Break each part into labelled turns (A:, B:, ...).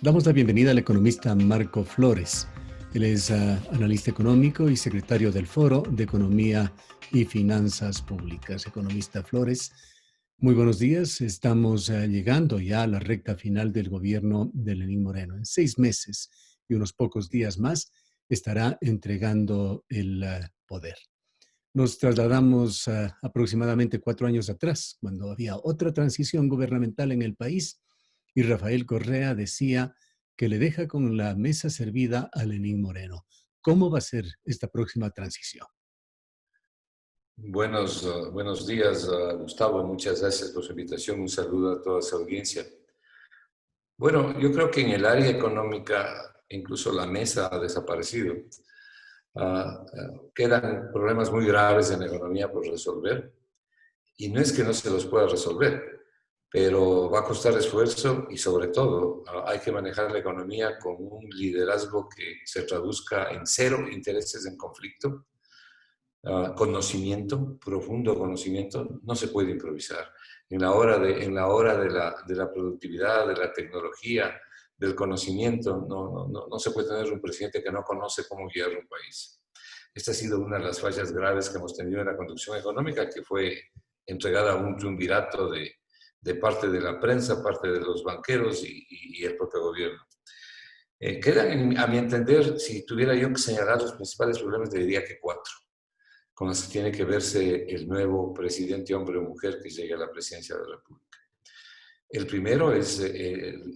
A: Damos la bienvenida al economista Marco Flores. Él es analista económico y secretario del Foro de Economía y Finanzas Públicas. Economista Flores, muy buenos días. Estamos llegando ya a la recta final del gobierno de Lenín Moreno. En 6 meses y unos pocos días más estará entregando el poder. Nos trasladamos aproximadamente 4 años atrás, cuando había otra transición gubernamental en el país y Rafael Correa decía que le deja con la mesa servida a Lenín Moreno. ¿Cómo va a ser esta próxima transición?
B: Buenos días, Gustavo. Muchas gracias por su invitación. Un saludo a toda su audiencia. Bueno, yo creo que en el área económica incluso la mesa ha desaparecido. Quedan problemas muy graves en la economía por resolver. Y no es que no se los pueda resolver, pero va a costar esfuerzo y sobre todo hay que manejar la economía con un liderazgo que se traduzca en cero intereses en conflicto. Conocimiento, profundo conocimiento, no se puede improvisar. En la hora de la productividad, de la tecnología, del conocimiento, no se puede tener un presidente que no conoce cómo guiar un país. Esta ha sido una de las fallas graves que hemos tenido en la conducción económica, que fue entregada a un triunvirato de parte de la prensa, parte de los banqueros y el propio gobierno. Quedan, a mi entender, si tuviera yo que señalar los principales problemas, diría que 4 con las que tiene que verse el nuevo presidente, hombre o mujer, que llegue a la presidencia de la República. El primero es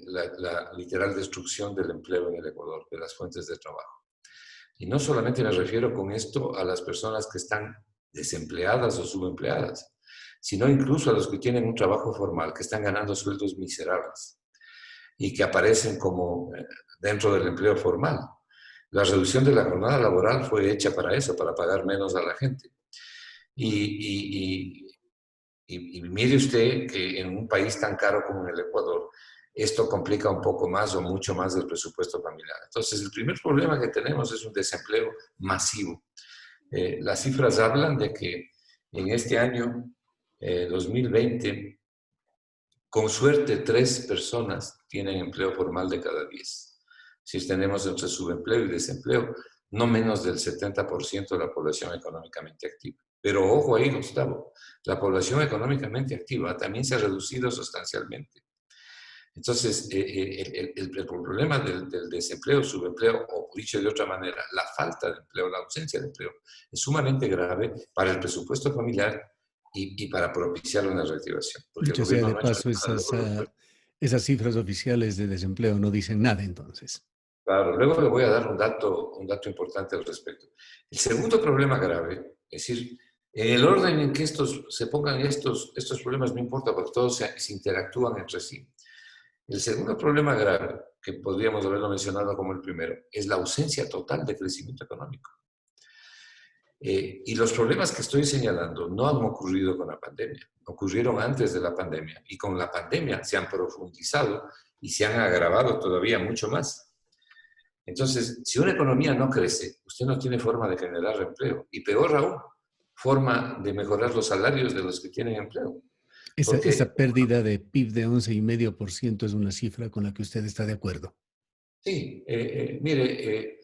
B: la literal destrucción del empleo en el Ecuador, de las fuentes de trabajo. Y no solamente me refiero con esto a las personas que están desempleadas o subempleadas, sino incluso a los que tienen un trabajo formal, que están ganando sueldos miserables y que aparecen como dentro del empleo formal. La reducción de la jornada laboral fue hecha para eso, para pagar menos a la gente. Y mire usted que en un país tan caro como en el Ecuador, esto complica un poco más o mucho más del presupuesto familiar. Entonces, el primer problema que tenemos es un desempleo masivo. Las cifras hablan de que en este año 2020, con suerte, 3 personas tienen empleo formal de cada 10. Si tenemos entre subempleo y desempleo, no menos del 70% de la población económicamente activa. Pero ojo ahí, Gustavo, la población económicamente activa también se ha reducido sustancialmente. Entonces, el problema del desempleo, subempleo, o dicho de otra manera, la falta de empleo, la ausencia de empleo, es sumamente grave para el presupuesto familiar y para propiciar una reactivación. Porque el
A: Dicho sea
B: gobierno
A: de
B: no ha hecho
A: paso,
B: nada.
A: esas cifras oficiales de desempleo no dicen nada entonces.
B: Claro, luego le voy a dar un dato importante al respecto. El segundo problema grave, es decir, en el orden en que se pongan estos problemas, no importa, porque todos se interactúan entre sí. El segundo problema grave, que podríamos haberlo mencionado como el primero, es la ausencia total de crecimiento económico. Y los problemas que estoy señalando no han ocurrido con la pandemia, ocurrieron antes de la pandemia y con la pandemia se han profundizado y se han agravado todavía mucho más. Entonces, si una economía no crece, usted no tiene forma de generar empleo. Y peor aún, forma de mejorar los salarios de los que tienen empleo.
A: Esa
B: Porque,
A: pérdida de PIB de 11,5% es una cifra con la que usted está de acuerdo.
B: sí, mire,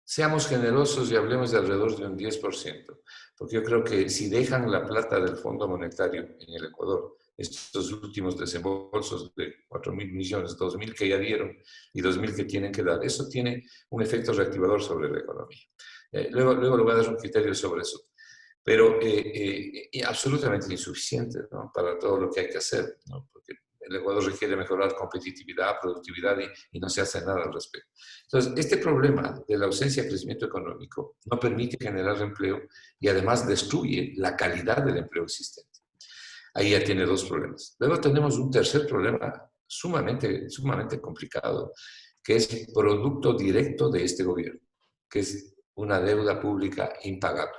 B: seamos generosos y hablemos de alrededor de un 10%. Porque yo creo que si dejan la plata del Fondo Monetario en el Ecuador, estos últimos desembolsos de 4.000 millones, 2.000 que ya dieron y 2.000 que tienen que dar, eso tiene un efecto reactivador sobre la economía. Luego le voy a dar un criterio sobre eso. Pero absolutamente insuficiente, ¿no?, para todo lo que hay que hacer, ¿no? Porque el Ecuador requiere mejorar competitividad, productividad y no se hace nada al respecto. Entonces, este problema de la ausencia de crecimiento económico no permite generar empleo y además destruye la calidad del empleo existente. Ahí ya tiene 2 problemas. Luego tenemos un tercer problema sumamente complicado, que es producto directo de este gobierno, que es una deuda pública impagable.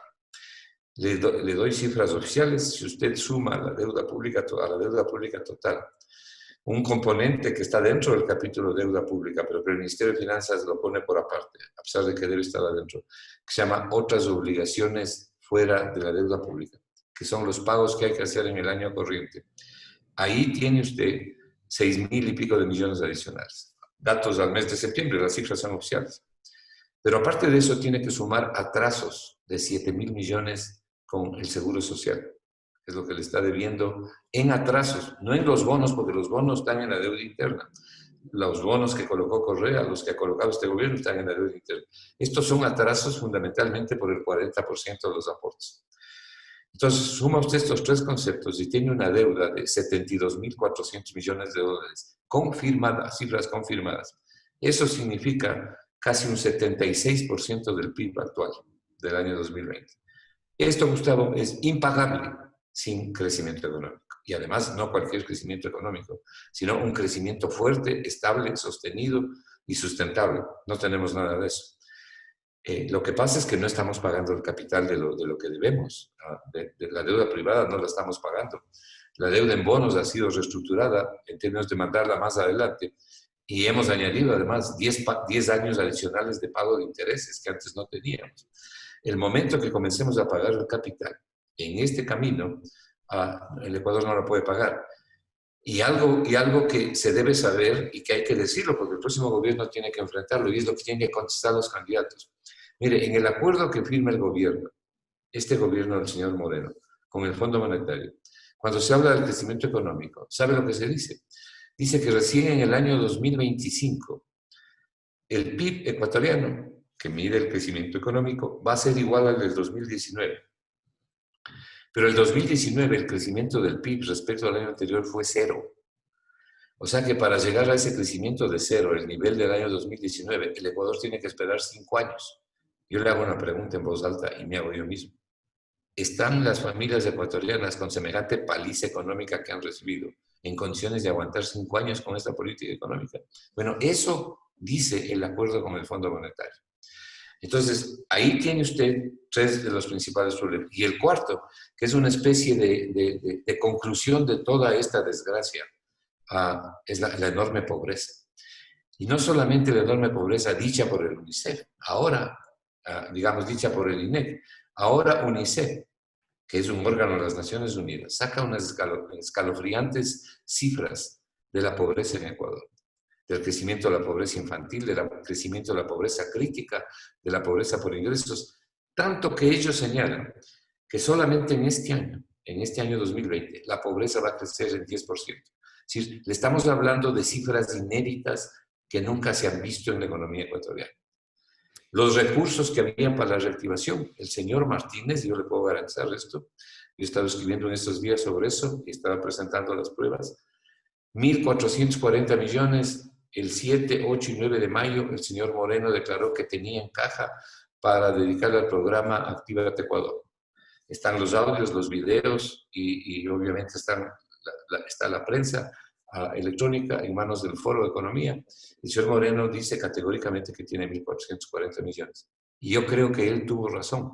B: Le doy cifras oficiales. Si usted suma la deuda pública a la deuda pública total, un componente que está dentro del capítulo de deuda pública, pero que el Ministerio de Finanzas lo pone por aparte, a pesar de que debe estar adentro, que se llama otras obligaciones fuera de la deuda pública, que son los pagos que hay que hacer en el año corriente. Ahí tiene usted 6.000 y pico de millones adicionales. datos al mes de septiembre, las cifras son oficiales. Pero aparte de eso, tiene que sumar atrasos de 7.000 millones con el Seguro Social. Es lo que le está debiendo en atrasos, no en los bonos, porque los bonos están en la deuda interna. Los bonos que colocó Correa, los que ha colocado este gobierno, están en la deuda interna. Estos son atrasos fundamentalmente por el 40% de los aportes. Entonces, suma usted estos tres conceptos y tiene una deuda de 72.400 millones de dólares confirmadas, cifras confirmadas. Eso significa casi un 76% del PIB actual del año 2020. Esto, Gustavo, es impagable sin crecimiento económico. Y además, no cualquier crecimiento económico, sino un crecimiento fuerte, estable, sostenido y sustentable. No tenemos nada de eso. Lo que pasa es que no estamos pagando el capital de lo que debemos. De la deuda privada no la estamos pagando. La deuda en bonos ha sido reestructurada en términos de mandarla más adelante y hemos añadido además 10 años adicionales de pago de intereses que antes no teníamos. El momento que comencemos a pagar el capital en este camino, el Ecuador no lo puede pagar. Y algo que se debe saber y que hay que decirlo porque el próximo gobierno tiene que enfrentarlo y es lo que tienen que contestar los candidatos. Mire, en el acuerdo que firma el gobierno, este gobierno del señor Moreno, con el Fondo Monetario, cuando se habla del crecimiento económico, ¿sabe lo que se dice? Dice que recién en el año 2025 el PIB ecuatoriano, que mide el crecimiento económico, va a ser igual al del 2019. Pero el 2019 el crecimiento del PIB respecto al año anterior fue cero. O sea que para llegar a ese crecimiento de cero, el nivel del año 2019, el Ecuador tiene que esperar 5 años. Yo le hago una pregunta en voz alta y me hago yo mismo. ¿Están las familias ecuatorianas con semejante paliza económica que han recibido en condiciones de aguantar 5 años con esta política económica? Bueno, eso dice el acuerdo con el Fondo Monetario. Entonces, ahí tiene usted 3 de los principales problemas. Y el cuarto, que es una especie de conclusión de toda esta desgracia, es la enorme pobreza. Y no solamente la enorme pobreza dicha por el UNICEF, ahora, digamos, dicha por el INEC, ahora UNICEF, que es un órgano de las Naciones Unidas, saca unas escalofriantes cifras de la pobreza en Ecuador, del crecimiento de la pobreza infantil, del crecimiento de la pobreza crítica, de la pobreza por ingresos, tanto que ellos señalan que solamente en este año 2020, la pobreza va a crecer en 10%. Es decir, le estamos hablando de cifras inéditas que nunca se han visto en la economía ecuatoriana. Los recursos que habían para la reactivación, el señor Martínez, yo le puedo garantizar esto, yo he estado escribiendo en estos días sobre eso y estaba presentando las pruebas, 1.440 millones, el 7, 8 y 9 de mayo, el señor Moreno declaró que tenía en caja para dedicarle al programa Actívate Ecuador. Están los audios, los videos y obviamente está la prensa electrónica en manos del Foro de Economía. El señor Moreno dice categóricamente que tiene 1.440 millones. Y yo creo que él tuvo razón.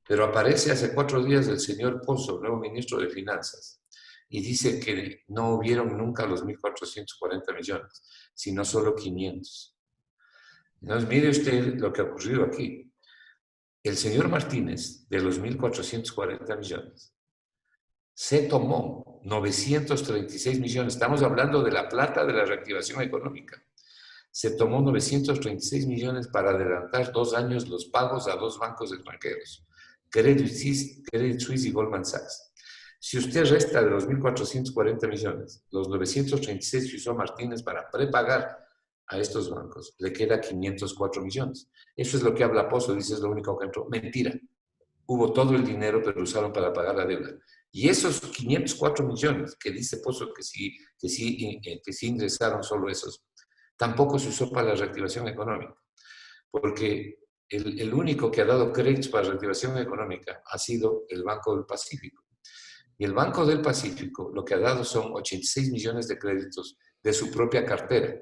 B: Pero aparece hace 4 días el señor Pozo, nuevo ministro de Finanzas, y dice que no hubieron nunca los 1.440 millones, sino solo 500. Entonces, mire usted lo que ha ocurrido aquí. El señor Martínez, de los 1.440 millones, se tomó 936 millones. Estamos hablando de la plata de la reactivación económica. Se tomó 936 millones para adelantar 2 años los pagos a 2 bancos extranjeros, Credit Suisse y Goldman Sachs. Si usted resta de los 1.440 millones, los 936 que usó Martínez para prepagar a estos bancos, le queda 504 millones. Eso es lo que habla Pozo, dice es lo único que entró. Mentira. Hubo todo el dinero, pero lo usaron para pagar la deuda. Y esos 504 millones que dice Pozo que sí ingresaron solo esos, tampoco se usó para la reactivación económica. Porque el único que ha dado créditos para la reactivación económica ha sido el Banco del Pacífico. Y el Banco del Pacífico lo que ha dado son 86 millones de créditos de su propia cartera.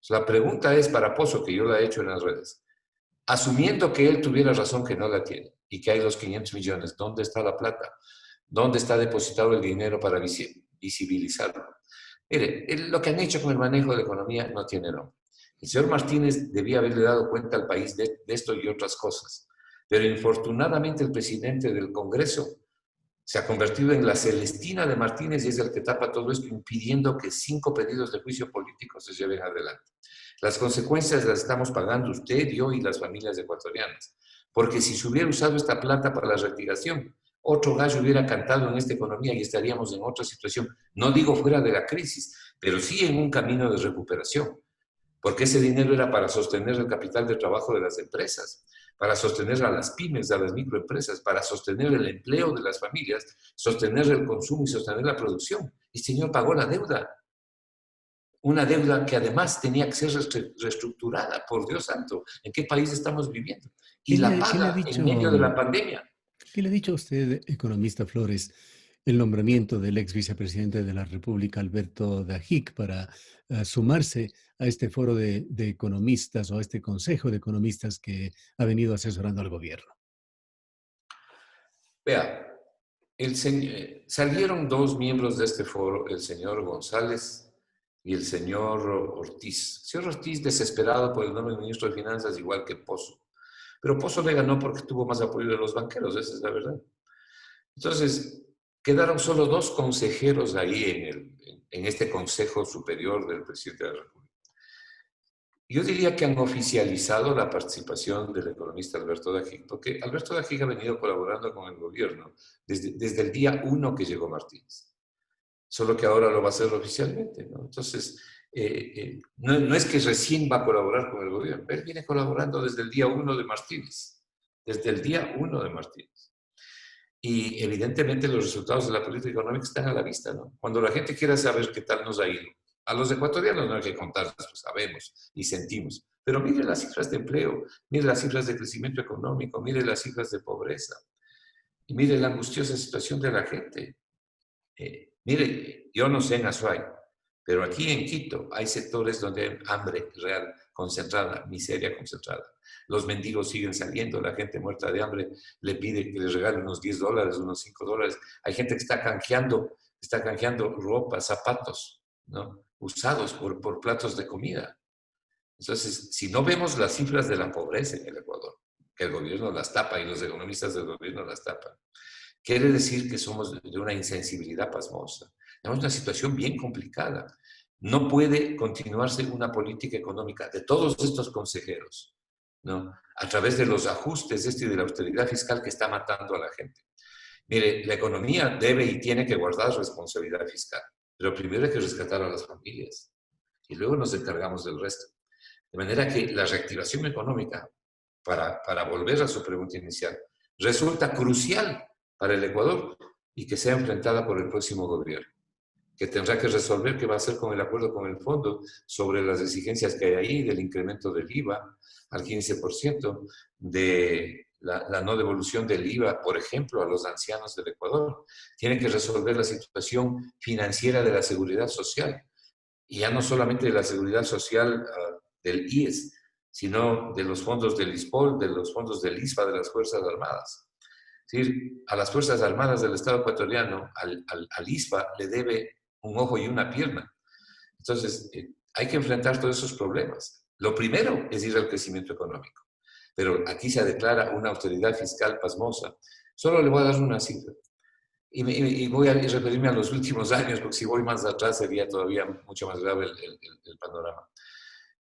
B: La pregunta es para Pozo, que yo la he hecho en las redes. Asumiendo que él tuviera razón que no la tiene y que hay los 500 millones, ¿dónde está la plata? ¿Dónde está depositado el dinero para visibilizarlo? Mire, lo que han hecho con el manejo de la economía no tiene nombre. El señor Martínez debía haberle dado cuenta al país de esto y otras cosas. Pero infortunadamente el presidente del Congreso Se ha convertido en la Celestina de Martínez y es el que tapa todo esto, impidiendo que 5 pedidos de juicio político se lleven adelante. Las consecuencias las estamos pagando usted, yo y las familias ecuatorianas. Porque si se hubiera usado esta plata para la retiración, otro gallo hubiera cantado en esta economía y estaríamos en otra situación. No digo fuera de la crisis, pero sí en un camino de recuperación. Porque ese dinero era para sostener el capital de trabajo de las empresas, para sostener a las pymes, a las microempresas, para sostener el empleo de las familias, sostener el consumo y sostener la producción. Y el señor pagó la deuda, una deuda que además tenía que ser reestructurada, por Dios santo, ¿en qué país estamos viviendo? Y la
A: Qué le ha
B: paga en
A: dicho,
B: medio de la pandemia.
A: qué le ha dicho a usted, economista Flores, el nombramiento del ex vicepresidente de la República, Alberto Dajic, para sumarse a este foro de economistas o a este consejo de economistas que ha venido asesorando al gobierno?
B: Vea, salieron 2 miembros de este foro, el señor González y el señor Ortiz. El señor Ortiz, desesperado por el nombre de ministro de Finanzas, igual que Pozo. Pero Pozo le ganó porque tuvo más apoyo de los banqueros, esa es la verdad. Entonces, quedaron solo 2 consejeros ahí en este Consejo Superior del Presidente de la República. Yo diría que han oficializado la participación del economista Alberto Dajic, porque Alberto Dajic ha venido colaborando con el gobierno desde el día 1 que llegó Martínez, solo que ahora lo va a hacer oficialmente, ¿no? Entonces, no es que recién va a colaborar con el gobierno, él viene colaborando desde el día 1 de Martínez, desde el día 1 de Martínez. Y evidentemente los resultados de la política económica están a la vista, ¿no? Cuando la gente quiera saber qué tal nos ha ido, a los ecuatorianos no hay que contarles, pues sabemos y sentimos. Pero mire las cifras de empleo, mire las cifras de crecimiento económico, mire las cifras de pobreza, y mire la angustiosa situación de la gente. Mire, yo no sé en Azuay, pero aquí en Quito hay sectores donde hay hambre real, concentrada, miseria concentrada. Los mendigos siguen saliendo, la gente muerta de hambre le pide que les regalen unos $10, unos $5. Hay gente que está canjeando ropa, zapatos, ¿no? Usados por platos de comida. Entonces, si no vemos las cifras de la pobreza en el Ecuador, que el gobierno las tapa y los economistas del gobierno las tapan, quiere decir que somos de una insensibilidad pasmosa. Tenemos una situación bien complicada. No puede continuarse una política económica de todos estos consejeros, ¿no? A través de los ajustes y de la austeridad fiscal que está matando a la gente. Mire, la economía debe y tiene que guardar responsabilidad fiscal, pero primero hay que rescatar a las familias y luego nos encargamos del resto. De manera que la reactivación económica, para volver a su pregunta inicial, resulta crucial para el Ecuador y que sea enfrentada por el próximo gobierno, que tendrá que resolver qué va a hacer con el acuerdo con el fondo sobre las exigencias que hay ahí, del incremento del IVA al 15%, de la no devolución del IVA, por ejemplo, a los ancianos del Ecuador. Tienen que resolver la situación financiera de la seguridad social, y ya no solamente de la seguridad social del IES, sino de los fondos del ISPOL, de los fondos del ISPA, de las Fuerzas Armadas. Es decir, a las Fuerzas Armadas del Estado ecuatoriano, al ISPA, le debe un ojo y una pierna. Entonces, hay que enfrentar todos esos problemas. Lo primero es ir al crecimiento económico, pero aquí se declara una austeridad fiscal pasmosa. Solo le voy a dar una cifra. Y voy a referirme a los últimos años, porque si voy más atrás sería todavía mucho más grave el panorama.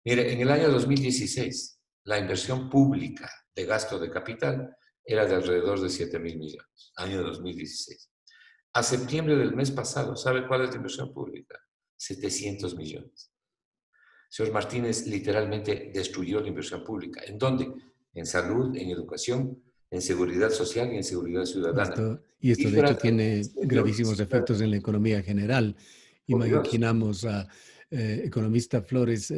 B: Mire, en el año 2016, la inversión pública de gasto de capital era de alrededor de 7.000 millones, año 2016. A septiembre del mes pasado, ¿sabe cuál es la inversión pública? 700 millones. Señor Martínez literalmente destruyó la inversión pública. ¿En dónde? En salud, en educación, en seguridad social y en seguridad ciudadana.
A: Esto de hecho
B: Cifras,
A: tiene gravísimos
B: cifras,
A: efectos en la economía general.
B: por Dios.
A: Imaginamos a economista Flores,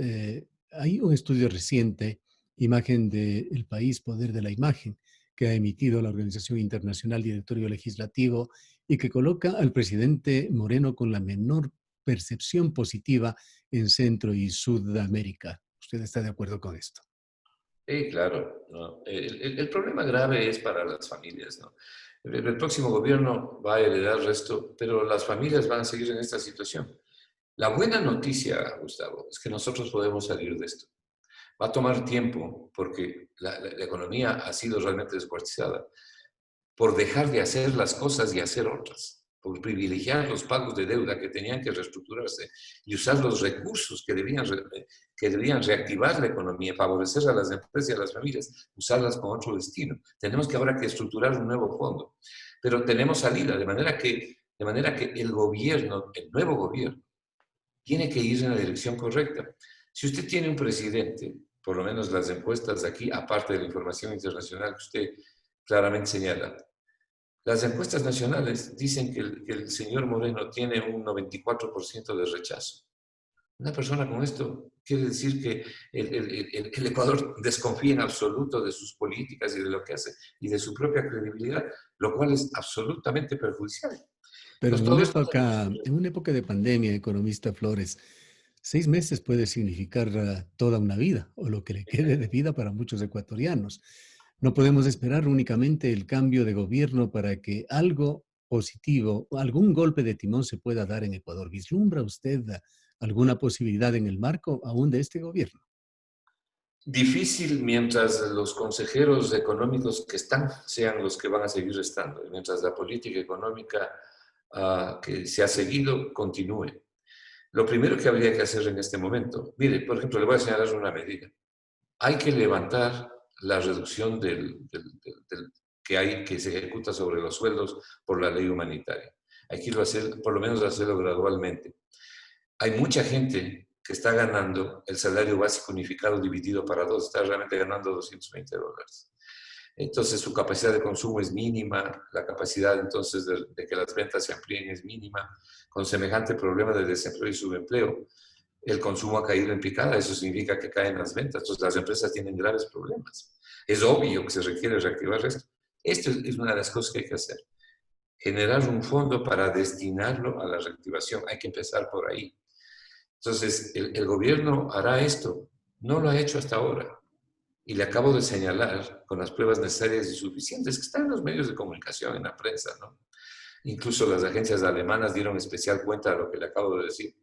A: hay un estudio reciente, Imagen del País, Poder de la Imagen, que ha emitido la Organización Internacional Directorio Legislativo y que coloca al presidente Moreno con la menor percepción positiva en Centro y Sudamérica. ¿Usted está de acuerdo con esto?
B: Sí, claro, ¿no? El problema grave es para las familias, ¿no? El próximo gobierno va a heredar el resto, pero las familias van a seguir en esta situación. La buena noticia, Gustavo, es que nosotros podemos salir de esto. Va a tomar tiempo porque la economía ha sido realmente descuartizada. por dejar de hacer las cosas y hacer otras, por privilegiar los pagos de deuda que tenían que reestructurarse y usar los recursos que debían reactivar la economía, favorecer a las empresas y a las familias, usarlas con otro destino. Tenemos que ahora que estructurar un nuevo fondo, pero tenemos salida, de manera que el gobierno, el nuevo gobierno, tiene que ir en la dirección correcta. Si usted tiene un presidente, por lo menos las encuestas de aquí, aparte de la información internacional que usted claramente señala, las encuestas nacionales dicen que el señor Moreno tiene un 94% de rechazo. Una persona con esto quiere decir que el Ecuador desconfía en absoluto de sus políticas y de lo que hace y de su propia credibilidad, lo cual es absolutamente perjudicial.
A: Pero
B: Entonces, todo esto
A: en una época de pandemia, economista Flores, 6 meses puede significar toda una vida o lo que le quede de vida para muchos ecuatorianos. No podemos esperar únicamente el cambio de gobierno para que algo positivo, algún golpe de timón se pueda dar en Ecuador. ¿Vislumbra usted alguna posibilidad en el marco aún de este gobierno?
B: difícil mientras los consejeros económicos que están sean los que van a seguir estando, y mientras la política económica que se ha seguido continúe. Lo primero que habría que hacer en este momento, mire, por ejemplo, le voy a señalar una medida. Hay que levantar la reducción que se ejecuta sobre los sueldos por la ley humanitaria. Hay que hacer, por lo menos hacerlo gradualmente. Hay mucha gente que está ganando el salario básico unificado dividido para dos, está realmente ganando $220. Entonces su capacidad de consumo es mínima, la capacidad entonces de que las ventas se amplíen es mínima, con semejante problema de desempleo y subempleo. El consumo ha caído en picada, eso significa que caen las ventas, entonces las empresas tienen graves problemas. Es obvio que se requiere reactivar esto. Esto es una de las cosas que hay que hacer. Generar un fondo para destinarlo a la reactivación. Hay que empezar por ahí. Entonces, el gobierno hará esto. No lo ha hecho hasta ahora. Y le acabo de señalar con las pruebas necesarias y suficientes que están en los medios de comunicación, en la prensa, ¿no? Incluso las agencias alemanas dieron especial cuenta de lo que le acabo de decir.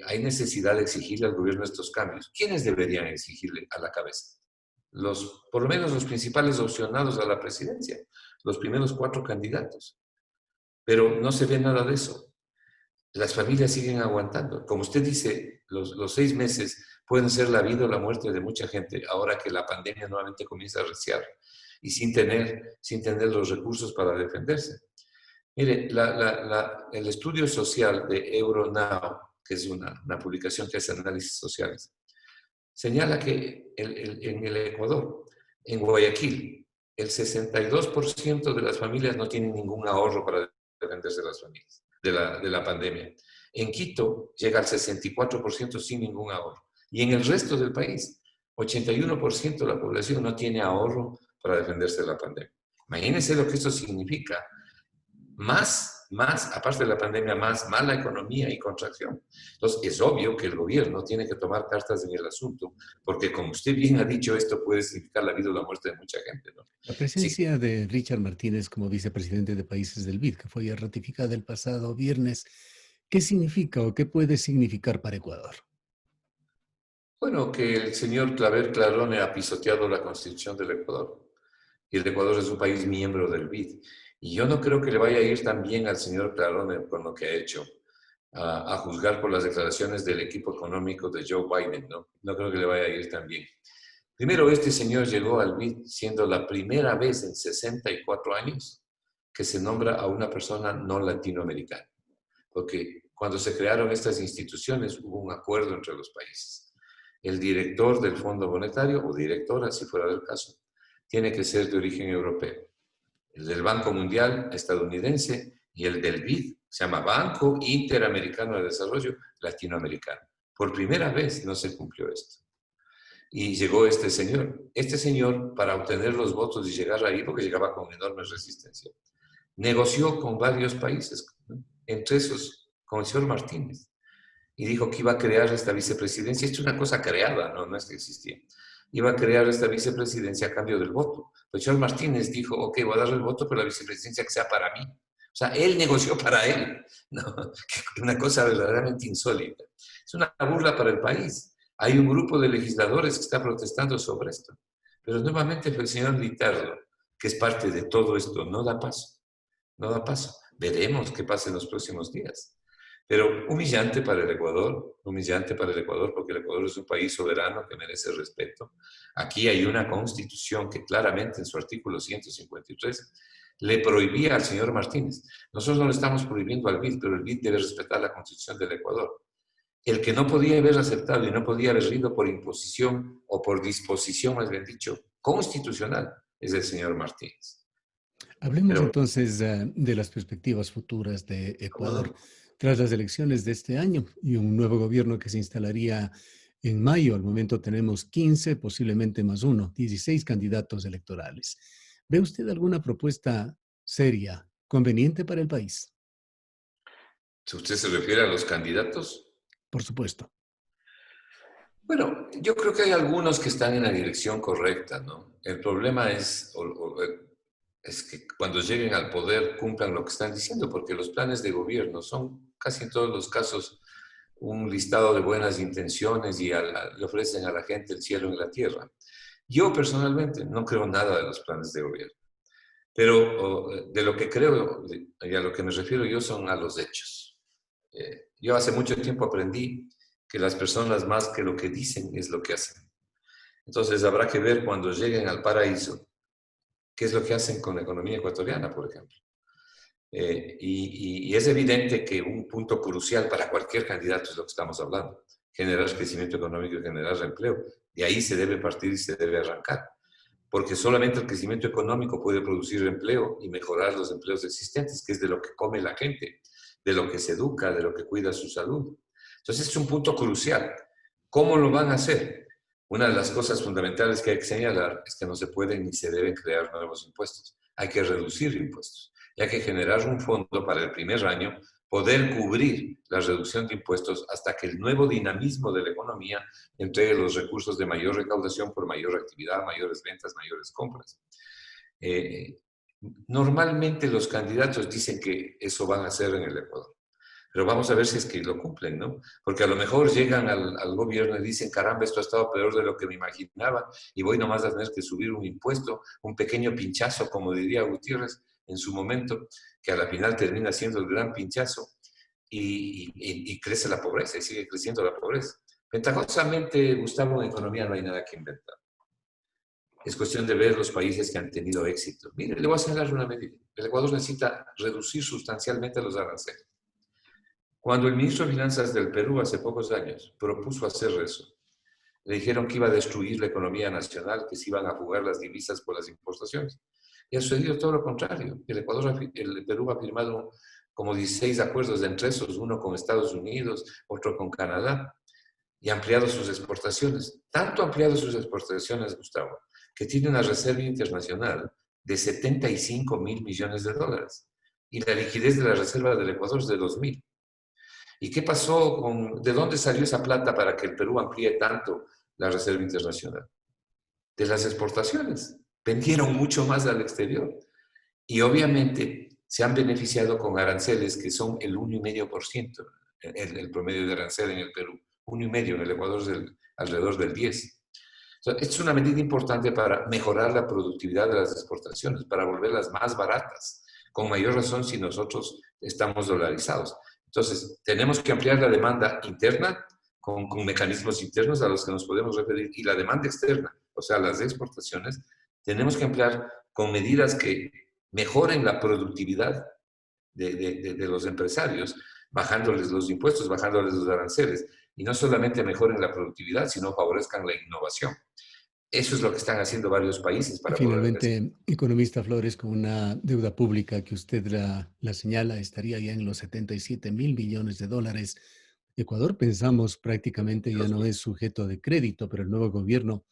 B: Hay necesidad de exigirle al gobierno estos cambios. ¿Quiénes deberían exigirle a la cabeza? Por lo menos los principales opcionados a la presidencia, los primeros 4 candidatos. Pero no se ve nada de eso. Las familias siguen aguantando. Como usted dice, los 6 meses pueden ser la vida o la muerte de mucha gente ahora que la pandemia nuevamente comienza a arreciar y sin tener los recursos para defenderse. Mire, el estudio social de Euronow, que es una publicación que hace análisis sociales, señala que en el Ecuador, en Guayaquil, el 62% de las familias no tienen ningún ahorro para defenderse de las familias, de la pandemia. En Quito llega al 64% sin ningún ahorro. Y en el resto del país, 81% de la población no tiene ahorro para defenderse de la pandemia. Imagínense lo que esto significa. Más, aparte de la pandemia, más mala economía y contracción. Entonces, es obvio que el gobierno tiene que tomar cartas en el asunto, porque como usted bien ha dicho, esto puede significar la vida o la muerte de mucha gente, ¿no?
A: La
B: Sí.
A: presencia de Richard Martínez como vicepresidente de Países del BID, que fue ya ratificada el pasado viernes, ¿qué significa o qué puede significar para Ecuador?
B: Bueno, que el señor Claver Clarone ha pisoteado la constitución del Ecuador. Y el Ecuador es un país miembro del BID. Y yo no creo que le vaya a ir tan bien al señor Clarone con lo que ha hecho, a juzgar por las declaraciones del equipo económico de Joe Biden, ¿no? No creo que le vaya a ir tan bien. Primero, este señor llegó al BID siendo la primera vez en 64 años que se nombra a una persona no latinoamericana. Porque cuando se crearon estas instituciones hubo un acuerdo entre los países. El director del Fondo Monetario, o directora, si fuera del caso, tiene que ser de origen europeo. El del Banco Mundial estadounidense y el del BID, se llama Banco Interamericano de Desarrollo Latinoamericano. Por primera vez no se cumplió esto. Y llegó este señor, para obtener los votos y llegar ahí, porque llegaba con enorme resistencia, negoció con varios países, ¿no? Entre esos con el señor Martínez, y dijo que iba a crear esta vicepresidencia. Esto es una cosa creada, no es que existía. Iba a crear esta vicepresidencia a cambio del voto. Pero el señor Martínez dijo, ok, voy a darle el voto, pero la vicepresidencia que sea para mí. O sea, él negoció para él, ¿no? Una cosa verdaderamente insólita. Es una burla para el país. Hay un grupo de legisladores que está protestando sobre esto. Pero nuevamente fue el señor Literdo, que es parte de todo esto, no da paso, no da paso. Veremos qué pasa en los próximos días. Pero humillante para el Ecuador, porque el Ecuador es un país soberano que merece respeto. Aquí hay una constitución que claramente en su artículo 153 le prohibía al señor Martínez. Nosotros no le estamos prohibiendo al BID, pero el BID debe respetar la constitución del Ecuador. El que no podía haber aceptado y no podía haber ido por imposición o por disposición, más bien dicho, constitucional, es el señor Martínez.
A: Hablemos
B: Pero,
A: entonces de las perspectivas futuras de
B: ¿cómo
A: Ecuador
B: no?
A: tras las elecciones de este año y un nuevo gobierno que se instalaría en mayo. Al momento tenemos 15, posiblemente más uno, 16 candidatos electorales. ¿Ve usted alguna propuesta seria, conveniente para el país?
B: Si usted se refiere a los candidatos,
A: Por supuesto.
B: bueno, yo creo que hay algunos que están en la dirección correcta, ¿no? El problema es que cuando lleguen al poder cumplan lo que están diciendo, porque los planes de gobierno son casi en todos los casos un listado de buenas intenciones y le ofrecen a la gente el cielo en la tierra. Yo personalmente no creo nada de los planes de gobierno, pero de lo que creo y a lo que me refiero yo son a los hechos. Yo hace mucho tiempo aprendí que las personas más que lo que dicen es lo que hacen. Entonces habrá que ver cuando lleguen al paraíso qué es lo que hacen con la economía ecuatoriana, por ejemplo. Y es evidente que un punto crucial para cualquier candidato es lo que estamos hablando, generar crecimiento económico y generar empleo. De ahí se debe partir y se debe arrancar, porque solamente el crecimiento económico puede producir empleo y mejorar los empleos existentes, que es de lo que come la gente, de lo que se educa, de lo que cuida su salud. Entonces es un punto crucial. ¿Cómo lo van a hacer? Una de las cosas fundamentales que hay que señalar es que no se pueden ni se deben crear nuevos impuestos. Hay que reducir impuestos. Y hay que generar un fondo para el primer año, poder cubrir la reducción de impuestos hasta que el nuevo dinamismo de la economía entregue los recursos de mayor recaudación por mayor actividad, mayores ventas, mayores compras. Normalmente los candidatos dicen que eso van a hacer en el Ecuador. Pero vamos a ver si es que lo cumplen, ¿no? Porque a lo mejor llegan al gobierno y dicen, caramba, esto ha estado peor de lo que me imaginaba y voy nomás a tener que subir un impuesto, un pequeño pinchazo, como diría Gutiérrez en su momento, que a la final termina siendo el gran pinchazo y crece la pobreza y sigue creciendo la pobreza. Ventajosamente, Gustavo, en economía no hay nada que inventar. Es cuestión de ver los países que han tenido éxito. Mire, le voy a señalar una medida. El Ecuador necesita reducir sustancialmente los aranceles. Cuando el ministro de Finanzas del Perú hace pocos años propuso hacer eso, le dijeron que iba a destruir la economía nacional, que se iban a jugar las divisas por las importaciones. Y ha sucedido todo lo contrario. El Perú ha firmado como 16 acuerdos entre esos, uno con Estados Unidos, otro con Canadá, y ha ampliado sus exportaciones. Tanto ha ampliado sus exportaciones, Gustavo, que tiene una reserva internacional de 75.000 millones de dólares. Y la liquidez de la reserva del Ecuador es de 2.000. ¿Y qué pasó de dónde salió esa plata para que el Perú amplíe tanto la reserva internacional? De las exportaciones. Vendieron mucho más al exterior. Y obviamente se han beneficiado con aranceles que son el 1,5%, el promedio de arancel en el Perú. 1,5%, en el Ecuador es alrededor del 10%. Entonces, es una medida importante para mejorar la productividad de las exportaciones, para volverlas más baratas, con mayor razón si nosotros estamos dolarizados. Entonces, tenemos que ampliar la demanda interna con mecanismos internos a los que nos podemos referir y la demanda externa, o sea, las exportaciones, tenemos que ampliar con medidas que mejoren la productividad de los empresarios, bajándoles los impuestos, bajándoles los aranceles, y no solamente mejoren la productividad, sino favorezcan la innovación. Eso es lo que están haciendo varios países
A: Y
B: para poder hacer.
A: finalmente, economista Flores, con una deuda pública que usted la señala, estaría ya en los 77.000 millones de dólares. Ecuador, pensamos, prácticamente ya no es sujeto de crédito, pero el nuevo gobierno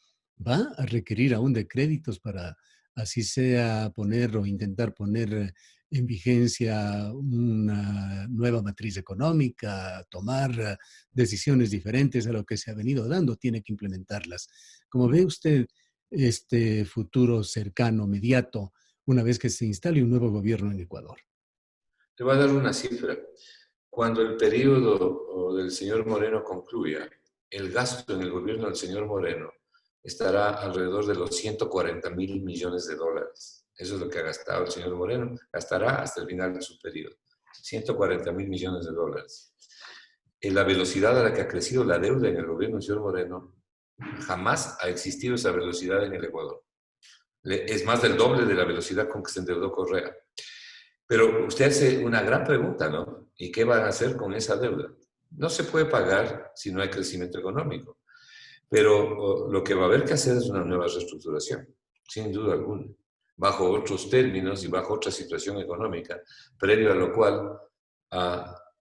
A: va a requerir aún de créditos para, así sea, poner o intentar poner en vigencia una nueva matriz económica, tomar decisiones diferentes a lo que se ha venido dando, tiene que implementarlas. Como ve usted este futuro cercano, mediato, una vez que se instale un nuevo gobierno en Ecuador?
B: Te voy a dar una cifra. Cuando el periodo del señor Moreno concluya, el gasto en el gobierno del señor Moreno estará alrededor de los 140.000 millones de dólares. Eso es lo que ha gastado el señor Moreno. Gastará hasta el final de su periodo. 140.000 millones de dólares. En la velocidad a la que ha crecido la deuda en el gobierno del señor Moreno, jamás ha existido esa velocidad en el Ecuador. Es más del doble de la velocidad con que se endeudó Correa. Pero usted hace una gran pregunta, ¿no? ¿Y qué van a hacer con esa deuda? No se puede pagar si no hay crecimiento económico. Pero lo que va a haber que hacer es una nueva reestructuración, sin duda alguna, bajo otros términos y bajo otra situación económica, previo a lo cual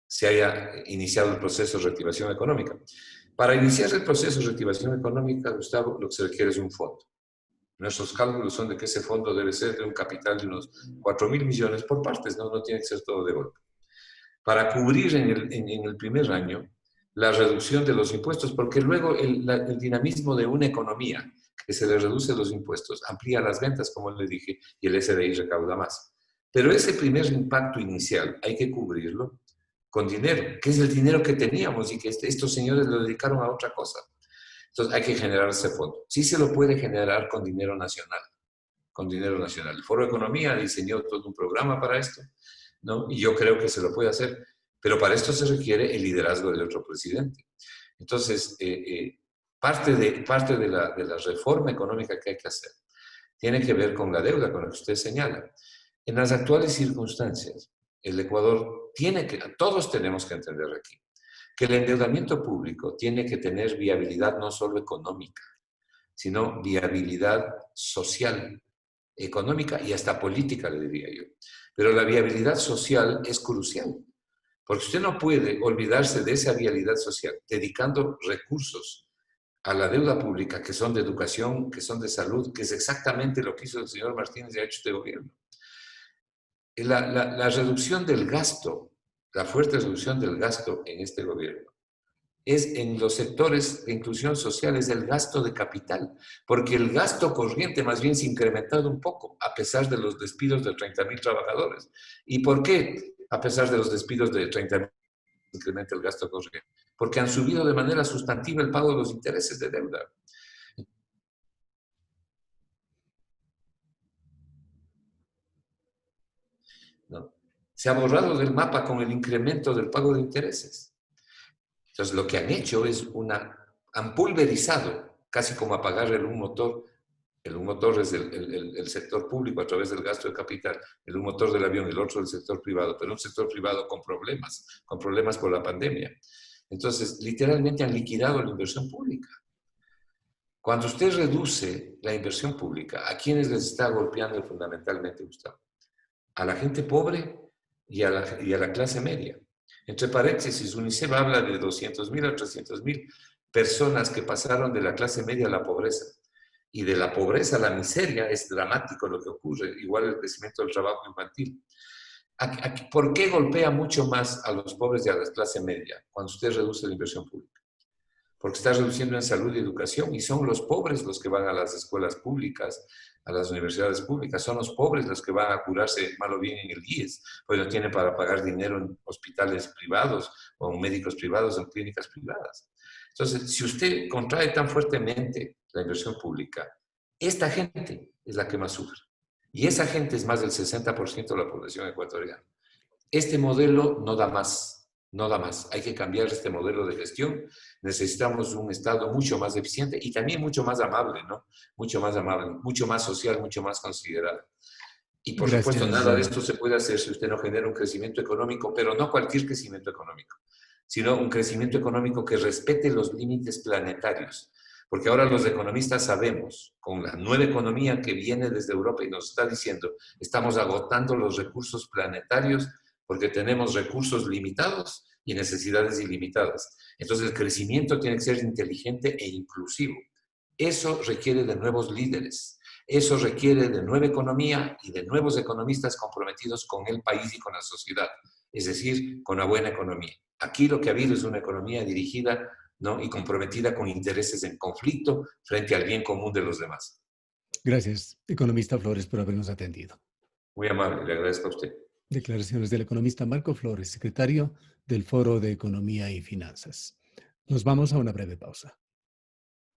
B: se haya iniciado el proceso de reactivación económica. Para iniciar el proceso de reactivación económica, Gustavo, lo que se requiere es un fondo. Nuestros cálculos son de que ese fondo debe ser de un capital de unos 4.000 millones por partes, no tiene que ser todo de golpe. Para cubrir en el primer año la reducción de los impuestos, porque luego el dinamismo de una economía que se le reduce los impuestos amplía las ventas, como le dije, y el SDI recauda más. Pero ese primer impacto inicial hay que cubrirlo con dinero, que es el dinero que teníamos y que estos señores lo dedicaron a otra cosa. Entonces hay que generar ese fondo. Sí se lo puede generar con dinero nacional, con dinero nacional. El Foro de Economía diseñó todo un programa para esto, ¿no? Y yo creo que se lo puede hacer, pero para esto se requiere el liderazgo del otro presidente. Entonces, parte de la reforma económica que hay que hacer tiene que ver con la deuda, con lo que usted señala. En las actuales circunstancias, el Ecuador todos tenemos que entender aquí, que el endeudamiento público tiene que tener viabilidad no solo económica, sino viabilidad social, económica y hasta política, le diría yo. Pero la viabilidad social es crucial, porque usted no puede olvidarse de esa viabilidad social dedicando recursos a la deuda pública, que son de educación, que son de salud, que es exactamente lo que hizo el señor Martínez y ha hecho este gobierno. La reducción del gasto, la fuerte reducción del gasto en este gobierno, es en los sectores de inclusión social, es el gasto de capital, porque el gasto corriente más bien se ha incrementado un poco, a pesar de los despidos de 30.000 trabajadores. ¿Y por qué? A pesar de los despidos de 30.000, incrementa el gasto corriente. Porque han subido de manera sustantiva el pago de los intereses de deuda. ¿No? Se ha borrado del mapa con el incremento del pago de intereses. Entonces, lo que han hecho es han pulverizado, casi como apagar un motor. Un motor es el sector público a través del gasto de capital, un motor del avión, el otro del sector privado, pero un sector privado con problemas por la pandemia. Entonces, literalmente han liquidado la inversión pública. Cuando usted reduce la inversión pública, ¿a quiénes les está golpeando fundamentalmente, Gustavo? A la gente pobre y a la clase media. Entre paréntesis, UNICEF habla de 200.000 a 300.000 personas que pasaron de la clase media a la pobreza. Y de la pobreza a la miseria es dramático lo que ocurre, igual el crecimiento del trabajo infantil. ¿Por qué golpea mucho más a los pobres y a la clase media cuando usted reduce la inversión pública? Porque está reduciendo en salud y educación y son los pobres los que van a las escuelas públicas, a las universidades públicas, son los pobres los que van a curarse mal o bien en el IES, pues no tienen para pagar dinero en hospitales privados o en médicos privados o en clínicas privadas. Entonces, si usted contrae tan fuertemente la inversión pública, esta gente es la que más sufre. Y esa gente es más del 60% de la población ecuatoriana. Este modelo no da más, no da más. Hay que cambiar este modelo de gestión. Necesitamos un Estado mucho más eficiente y también mucho más amable, ¿no? Mucho más amable, mucho más social, mucho más considerado. Y por supuesto,
A: Gracias.
B: nada de esto se puede hacer si usted no genera un crecimiento económico, pero no cualquier crecimiento económico, sino un crecimiento económico que respete los límites planetarios. Porque ahora los economistas sabemos, con la nueva economía que viene desde Europa y nos está diciendo, estamos agotando los recursos planetarios porque tenemos recursos limitados y necesidades ilimitadas. Entonces el crecimiento tiene que ser inteligente e inclusivo. Eso requiere de nuevos líderes. Eso requiere de nueva economía y de nuevos economistas comprometidos con el país y con la sociedad, es decir, con una buena economía. Aquí lo que ha habido es una economía dirigida, ¿no?, y comprometida con intereses en conflicto frente al bien común de los demás.
A: Gracias, economista Flores, por habernos atendido.
B: Muy amable, le agradezco a usted.
A: Declaraciones del economista Marco Flores, secretario del Foro de Economía y Finanzas. Nos vamos a una breve pausa.